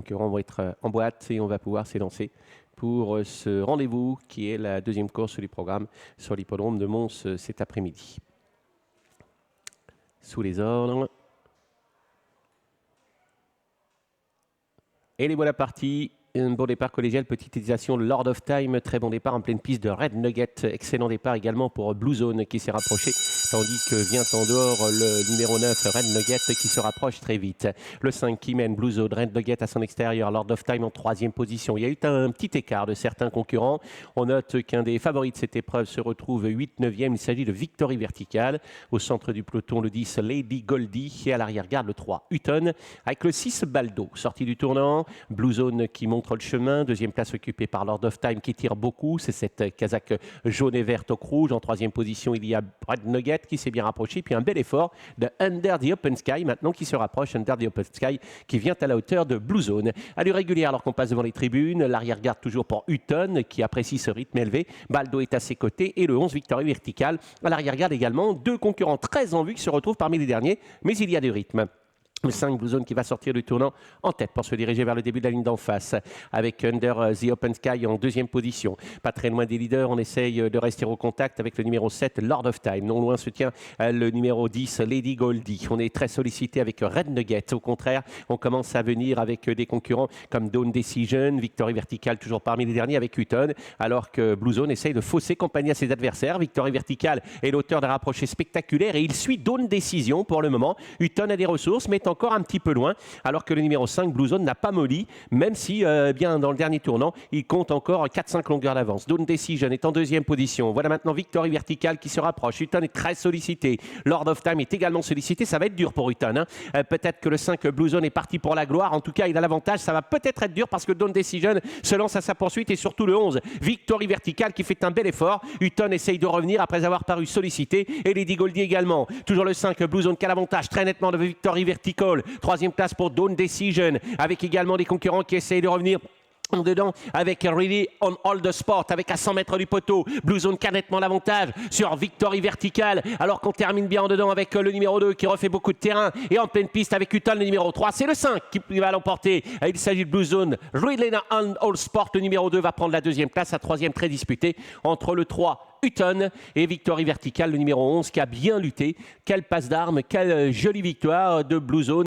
concurrents vont être en boîte et on va pouvoir s'élancer pour ce rendez-vous qui est la deuxième course du programme sur l'hippodrome de Mons cet après-midi. Sous les ordres. Et les voilà partis. Un bon départ collégial, petite utilisation Lord of Time, très bon départ en pleine piste de Red Nugget. Excellent départ également pour Blue Zone qui s'est rapproché, tandis que vient en dehors le numéro 9, Red Nugget, qui se rapproche très vite. Le 5 qui mène Blue Zone, Red Nugget à son extérieur, Lord of Time en troisième position. Il y a eu un petit écart de certains concurrents. On note qu'un des favoris de cette épreuve se retrouve 8-9e. Il s'agit de Victory Vertical. Au centre du peloton, le 10, Lady Goldie. Et à l'arrière-garde, le 3, Hutton. Avec le 6, Baldo. Sortie du tournant, Blue Zone qui montre le chemin. Deuxième place occupée par Lord of Time qui tire beaucoup. C'est cette casaque jaune et verte au rouge. En troisième position, il y a Red Nugget qui s'est bien rapproché. Puis un bel effort de Under the Open Sky maintenant qui se rapproche. Under the Open Sky qui vient à la hauteur de Blue Zone. Allure régulière alors qu'on passe devant les tribunes. L'arrière-garde toujours pour Hutton qui apprécie ce rythme élevé. Baldo est à ses côtés. Et le 11, Victory Vertical. À l'arrière-garde également. Deux concurrents très en vue qui se retrouvent parmi les derniers. Mais il y a du rythme. Le 5, Blue Zone qui va sortir du tournant en tête pour se diriger vers le début de la ligne d'en face avec Under the Open Sky en deuxième position. Pas très loin des leaders, on essaye de rester au contact avec le numéro 7, Lord of Time. Non loin se tient le numéro 10, Lady Goldie. On est très sollicité avec Red Nugget. Au contraire, on commence à venir avec des concurrents comme Dawn Decision, Victory Vertical toujours parmi les derniers avec Hutton, alors que Blue Zone essaye de fausser compagnie à ses adversaires. Victory Vertical est l'auteur d'un rapproché spectaculaire et il suit Dawn Decision pour le moment. Hutton a des ressources, mais encore un petit peu loin, alors que le numéro 5, Blue Zone, n'a pas molli, même si, bien dans le dernier tournant, il compte encore 4-5 longueurs d'avance. Dawn Decision est en deuxième position. Voilà maintenant Victory Vertical qui se rapproche. Hutton est très sollicité. Lord of Time est également sollicité. Ça va être dur pour Hutton. Peut-être que le 5, Blue Zone, est parti pour la gloire. En tout cas, il a l'avantage. Ça va peut-être être dur parce que Dawn Decision se lance à sa poursuite et surtout le 11, Victory Vertical, qui fait un bel effort. Hutton essaye de revenir après avoir paru sollicité et Lady Goldie également. Toujours le 5, Blue Zone, qui a l'avantage très nettement de Victory Vertical. Troisième place pour Dawn Decision, avec également des concurrents qui essayent de revenir en dedans avec Really on All the Sport, avec à 100 mètres du poteau. Blue Zone qui a nettement l'avantage sur Victory Vertical, alors qu'on termine bien en dedans avec le numéro 2 qui refait beaucoup de terrain et en pleine piste avec Hutton, le numéro 3. C'est le 5 qui va l'emporter. Il s'agit de Blue Zone. Really on All Sport, le numéro 2, va prendre la deuxième place. La troisième très disputée entre le 3, Hutton, et Victory Vertical, le numéro 11, qui a bien lutté. Quelle passe d'armes, quelle jolie victoire de Blue Zone.